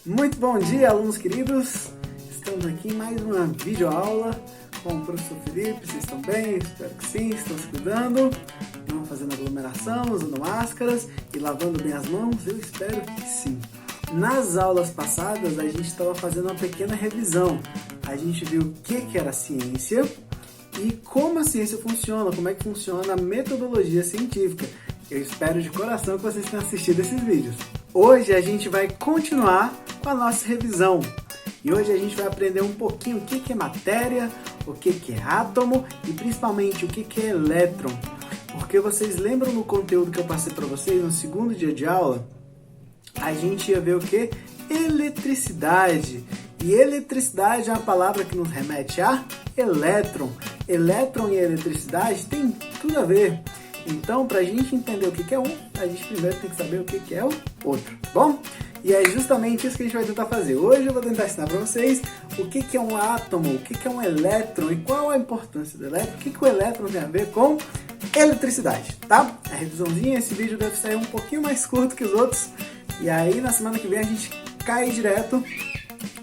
Muito bom dia, alunos queridos! Estamos aqui em mais uma videoaula com o professor Felipe. Vocês estão bem? Espero que sim, estão se cuidando, estão fazendo aglomeração, usando máscaras e lavando bem as mãos. Eu espero que sim. Nas aulas passadas, a gente estava fazendo uma pequena revisão. A gente viu o que era ciência e como a ciência funciona, como é que funciona a metodologia científica. Eu espero de coração que vocês tenham assistido esses vídeos. Hoje a gente vai continuar com a nossa revisão. E hoje a gente vai aprender um pouquinho o que é matéria, o que é átomo e principalmente o que é elétron. Porque vocês lembram no conteúdo que eu passei para vocês no segundo dia de aula? A gente ia ver o que? Eletricidade. E eletricidade é uma palavra que nos remete a elétron. Elétron e eletricidade tem tudo a ver. Então, para a gente entender o que é um, a gente primeiro tem que saber o que é o outro, tá bom? E é justamente isso que a gente vai tentar fazer. Hoje eu vou tentar ensinar para vocês o que é um átomo, o que é um elétron e qual a importância do elétron, o que o elétron tem a ver com eletricidade, tá? A revisãozinha, esse vídeo deve sair um pouquinho mais curto que os outros. E aí, na semana que vem, a gente cai direto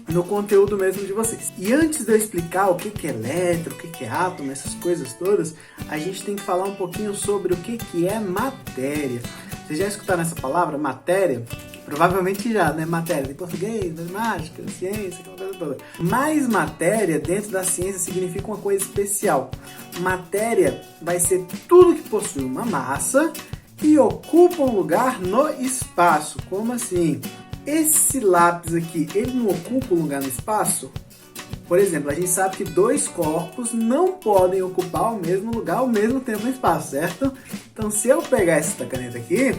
no conteúdo mesmo de vocês. E antes de eu explicar o que é elétron, o que é átomo, essas coisas todas, a gente tem que falar um pouquinho sobre o que é matéria. Vocês já escutaram essa palavra, matéria? Provavelmente já, né? Matéria de português, matemática, ciência, aquela coisa toda. Mas matéria, dentro da ciência, significa uma coisa especial. Matéria vai ser tudo que possui uma massa e ocupa um lugar no espaço. Como assim? Esse lápis aqui, ele não ocupa um lugar no espaço? Por exemplo, a gente sabe que dois corpos não podem ocupar o mesmo lugar ao mesmo tempo no espaço, certo? Então, se eu pegar essa caneta aqui,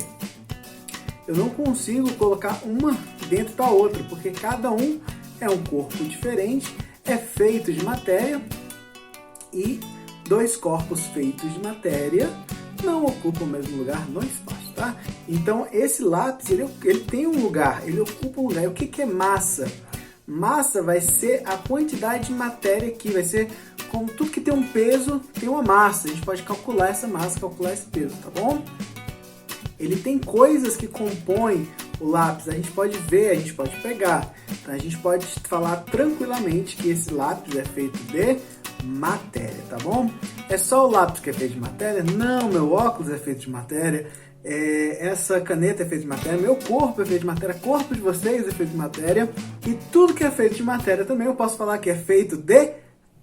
eu não consigo colocar uma dentro da outra, porque cada um é um corpo diferente, é feito de matéria, e dois corpos feitos de matéria não ocupam o mesmo lugar no espaço, tá? Então, esse lápis, ele tem um lugar, ele ocupa um lugar. E o que é massa? Massa vai ser a quantidade de matéria aqui, vai ser como tudo que tem um peso, tem uma massa. A gente pode calcular essa massa, calcular esse peso, tá bom? Ele tem coisas que compõem o lápis, a gente pode ver, a gente pode pegar. Então, a gente pode falar tranquilamente que esse lápis é feito de matéria, tá bom? É só o lápis que é feito de matéria? Não, meu óculos é feito de matéria, essa caneta é feita de matéria, meu corpo é feito de matéria, o corpo de vocês é feito de matéria, e tudo que é feito de matéria também eu posso falar que é feito de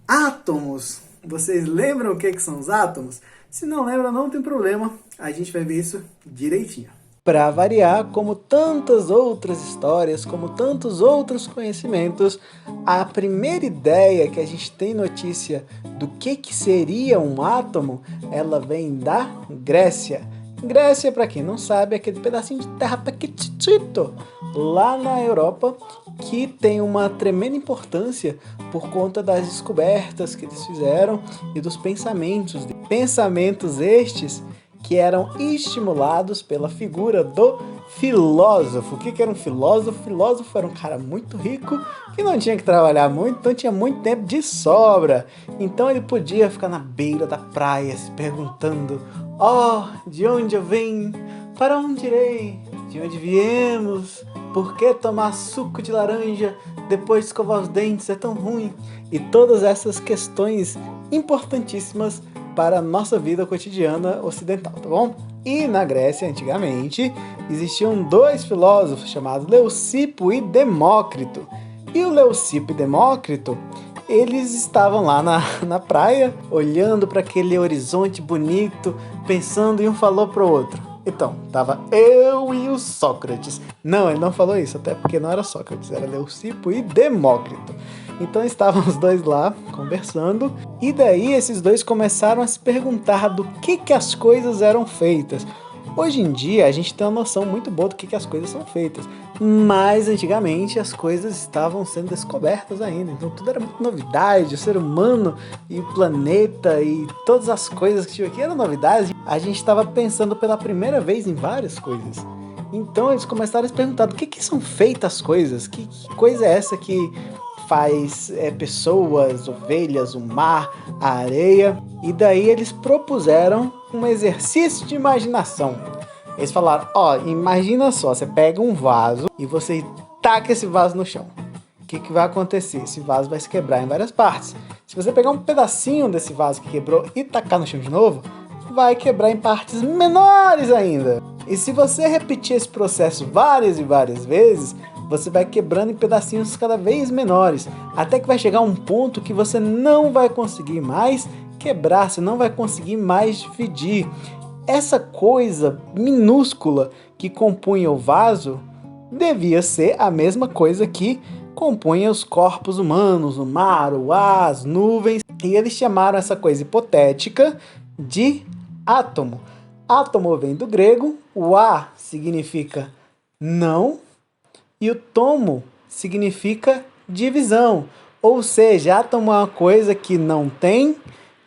átomos. Vocês lembram o que são os átomos? Se não lembra, não tem problema, a gente vai ver isso direitinho. Para variar, como tantas outras histórias, como tantos outros conhecimentos, a primeira ideia que a gente tem notícia do que seria um átomo, ela vem da Grécia. Grécia, para quem não sabe, é aquele pedacinho de terra pequitito lá na Europa, que tem uma tremenda importância por conta das descobertas que eles fizeram e dos pensamentos. Pensamentos estes que eram estimulados pela figura do filósofo. O que era um filósofo? O filósofo era um cara muito rico, que não tinha que trabalhar muito, então tinha muito tempo de sobra. Então ele podia ficar na beira da praia se perguntando: de onde eu vim? Para onde irei? De onde viemos? Por que tomar suco de laranja depois de escovar os dentes é tão ruim? E todas essas questões importantíssimas para a nossa vida cotidiana ocidental, tá bom? E na Grécia, antigamente, existiam dois filósofos chamados Leucipo e Demócrito. E o Leucipo e Demócrito, eles estavam lá na praia, olhando para aquele horizonte bonito, pensando, e um falou para o outro. Então, tava eu e o Sócrates. Não, ele não falou isso, até porque não era Sócrates, era Leucipo e Demócrito. Então estavam os dois lá conversando, e daí esses dois começaram a se perguntar do que as coisas eram feitas. Hoje em dia a gente tem uma noção muito boa do que as coisas são feitas, mas antigamente as coisas estavam sendo descobertas ainda, então tudo era muito novidade, o ser humano e o planeta e todas as coisas que tinham aqui eram novidades. A gente estava pensando pela primeira vez em várias coisas. Então eles começaram a se perguntar do que são feitas as coisas, que coisa é essa que faz pessoas, ovelhas, o mar, a areia. E daí eles propuseram um exercício de imaginação. Eles falaram, imagina só, você pega um vaso e você taca esse vaso no chão. O que vai acontecer? Esse vaso vai se quebrar em várias partes. Se você pegar um pedacinho desse vaso que quebrou e tacar no chão de novo, vai quebrar em partes menores ainda. E se você repetir esse processo várias e várias vezes, você vai quebrando em pedacinhos cada vez menores, até que vai chegar um ponto que você não vai conseguir mais quebrar, você não vai conseguir mais dividir. Essa coisa minúscula que compunha o vaso devia ser a mesma coisa que compunha os corpos humanos, o mar, o ar, as nuvens, e eles chamaram essa coisa hipotética de átomo. Átomo vem do grego, o á significa não e o tomo significa divisão. Ou seja, átomo é uma coisa que não tem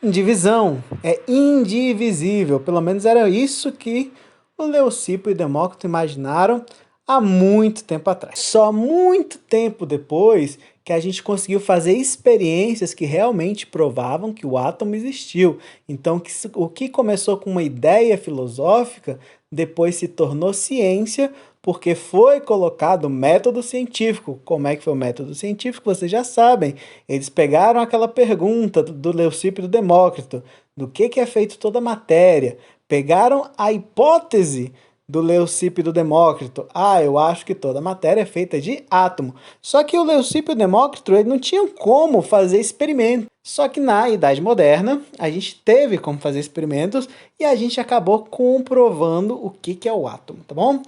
divisão, é indivisível. Pelo menos era isso que o Leucipo e o Demócrito imaginaram há muito tempo atrás. Só muito tempo depois que a gente conseguiu fazer experiências que realmente provavam que o átomo existiu. Então, o que começou com uma ideia filosófica, depois se tornou ciência, porque foi colocado o método científico. Como é que foi o método científico? Vocês já sabem. Eles pegaram aquela pergunta do Leucipo e do Demócrito, do que é feito toda a matéria. Pegaram a hipótese do Leucipo e do Demócrito. Eu acho que toda a matéria é feita de átomo. Só que o Leucipo e o Demócrito ele não tinham como fazer experimento. Só que na Idade Moderna, a gente teve como fazer experimentos e a gente acabou comprovando o que é o átomo, tá bom?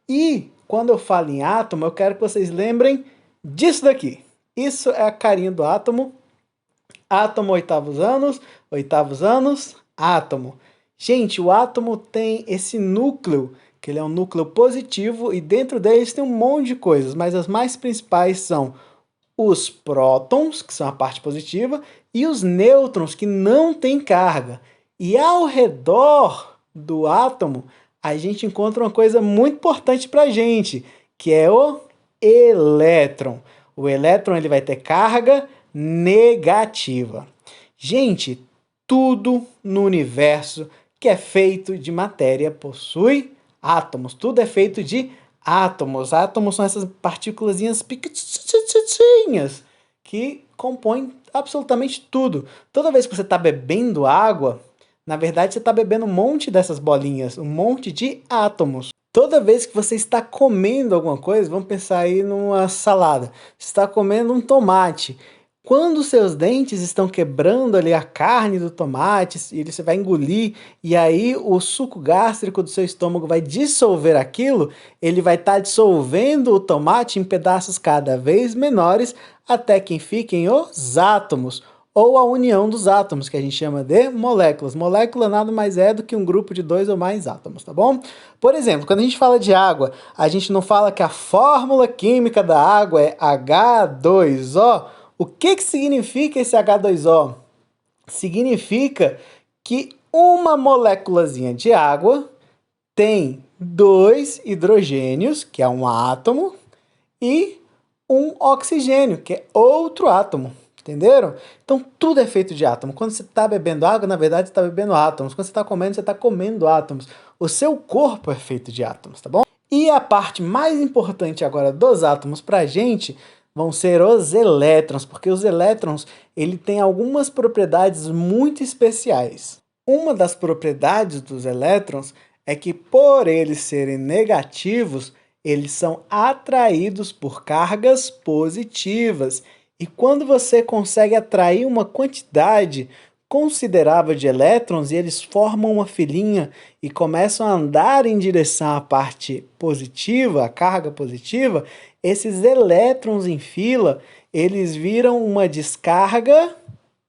E quando eu falo em átomo, eu quero que vocês lembrem disso daqui. Isso é a carinha do átomo. Átomo, oitavos anos, átomo. Gente, o átomo tem esse núcleo, que ele é um núcleo positivo, e dentro deles tem um monte de coisas, mas as mais principais são os prótons, que são a parte positiva, e os nêutrons, que não têm carga. E ao redor do átomo, a gente encontra uma coisa muito importante para a gente, que é o elétron. O elétron ele vai ter carga negativa. Gente, tudo no universo que é feito de matéria possui átomos. Tudo é feito de átomos. Átomos são essas partículas pequenininhas que compõem absolutamente tudo. Toda vez que você está bebendo água, na verdade você está bebendo um monte dessas bolinhas, um monte de átomos. Toda vez que você está comendo alguma coisa, vamos pensar aí numa salada, você está comendo um tomate. Quando os seus dentes estão quebrando ali a carne do tomate, e você vai engolir, e aí o suco gástrico do seu estômago vai dissolver aquilo, ele vai estar dissolvendo o tomate em pedaços cada vez menores, até que fiquem os átomos, ou a união dos átomos, que a gente chama de moléculas. Molécula nada mais é do que um grupo de 2 ou mais átomos, tá bom? Por exemplo, quando a gente fala de água, a gente não fala que a fórmula química da água é H2O. O que significa esse H2O? Significa que uma moléculazinha de água tem 2 hidrogênios, que é um átomo, e um oxigênio, que é outro átomo. Entenderam? Então tudo é feito de átomo. Quando você está bebendo água, na verdade você está bebendo átomos. Quando você está comendo átomos. O seu corpo é feito de átomos, tá bom? E a parte mais importante agora dos átomos para a gente vão ser os elétrons, porque os elétrons ele tem algumas propriedades muito especiais. Uma das propriedades dos elétrons é que, por eles serem negativos, eles são atraídos por cargas positivas. E quando você consegue atrair uma quantidade considerável de elétrons e eles formam uma filinha e começam a andar em direção à parte positiva, a carga positiva, esses elétrons em fila, eles viram uma descarga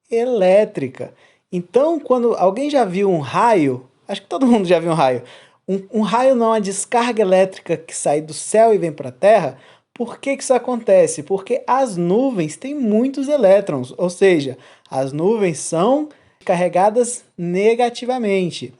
elétrica. Então, quando alguém já viu um raio, acho que todo mundo já viu um raio, um raio não é uma descarga elétrica que sai do céu e vem para a Terra. Por que isso acontece? Porque as nuvens têm muitos elétrons, ou seja, as nuvens são carregadas negativamente.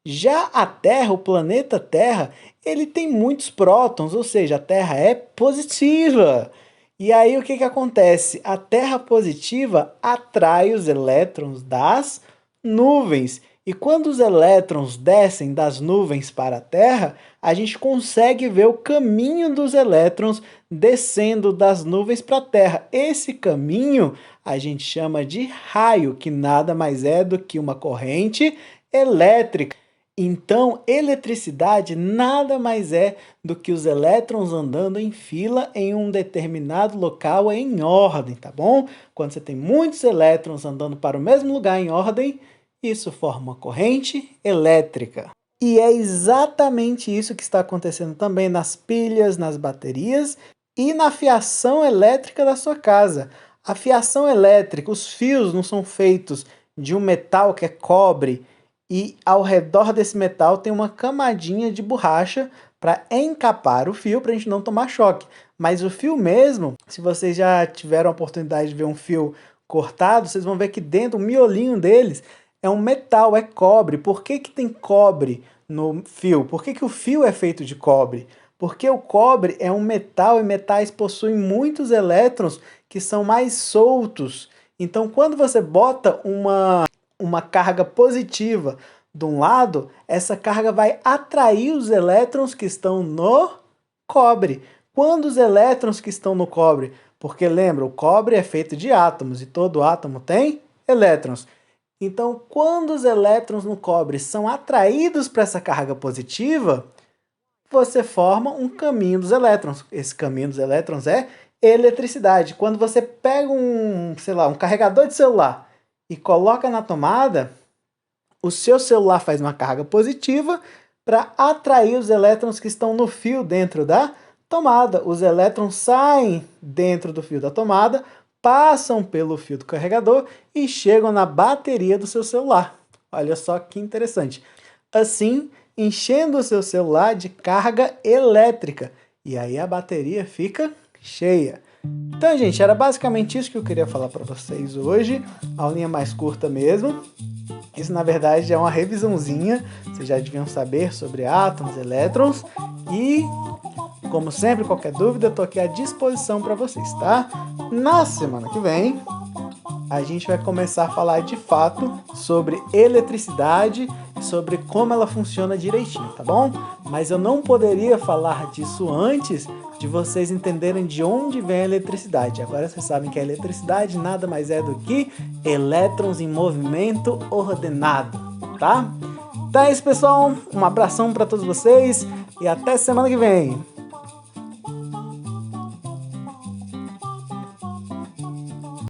Já a Terra, o planeta Terra, ele tem muitos prótons, ou seja, a Terra é positiva. E aí o que acontece? A Terra positiva atrai os elétrons das nuvens. E quando os elétrons descem das nuvens para a Terra, a gente consegue ver o caminho dos elétrons descendo das nuvens para a Terra. Esse caminho a gente chama de raio, que nada mais é do que uma corrente elétrica. Então, eletricidade nada mais é do que os elétrons andando em fila em um determinado local em ordem, tá bom? Quando você tem muitos elétrons andando para o mesmo lugar em ordem, isso forma uma corrente elétrica. E é exatamente isso que está acontecendo também nas pilhas, nas baterias e na fiação elétrica da sua casa. A fiação elétrica, os fios não são feitos de um metal que é cobre, e ao redor desse metal tem uma camadinha de borracha para encapar o fio para a gente não tomar choque. Mas o fio mesmo, se vocês já tiveram a oportunidade de ver um fio cortado, vocês vão ver que dentro, o miolinho deles é um metal, é cobre. Por que que tem cobre no fio? Por que que o fio é feito de cobre? Porque o cobre é um metal e metais possuem muitos elétrons que são mais soltos. Então, quando você bota uma carga positiva de um lado, essa carga vai atrair os elétrons que estão no cobre. Quando os elétrons que estão no cobre, porque lembra, o cobre é feito de átomos e todo átomo tem elétrons. Então, quando os elétrons no cobre são atraídos para essa carga positiva, você forma um caminho dos elétrons. Esse caminho dos elétrons é eletricidade. Quando você pega um carregador de celular e coloca na tomada, o seu celular faz uma carga positiva para atrair os elétrons que estão no fio dentro da tomada. Os elétrons saem dentro do fio da tomada, passam pelo fio do carregador e chegam na bateria do seu celular. Olha só que interessante. Assim, enchendo o seu celular de carga elétrica. E aí a bateria fica cheia. Então, gente, era basicamente isso que eu queria falar para vocês hoje. A aulinha mais curta mesmo. Isso, na verdade, é uma revisãozinha. Vocês já deviam saber sobre átomos, elétrons. E, como sempre, qualquer dúvida, eu estou aqui à disposição para vocês, tá? Na semana que vem, a gente vai começar a falar de fato sobre eletricidade, sobre como ela funciona direitinho, tá bom? Mas eu não poderia falar disso antes de vocês entenderem de onde vem a eletricidade. Agora vocês sabem que a eletricidade nada mais é do que elétrons em movimento ordenado, tá? Então é isso, pessoal. Um abração para todos vocês e até semana que vem.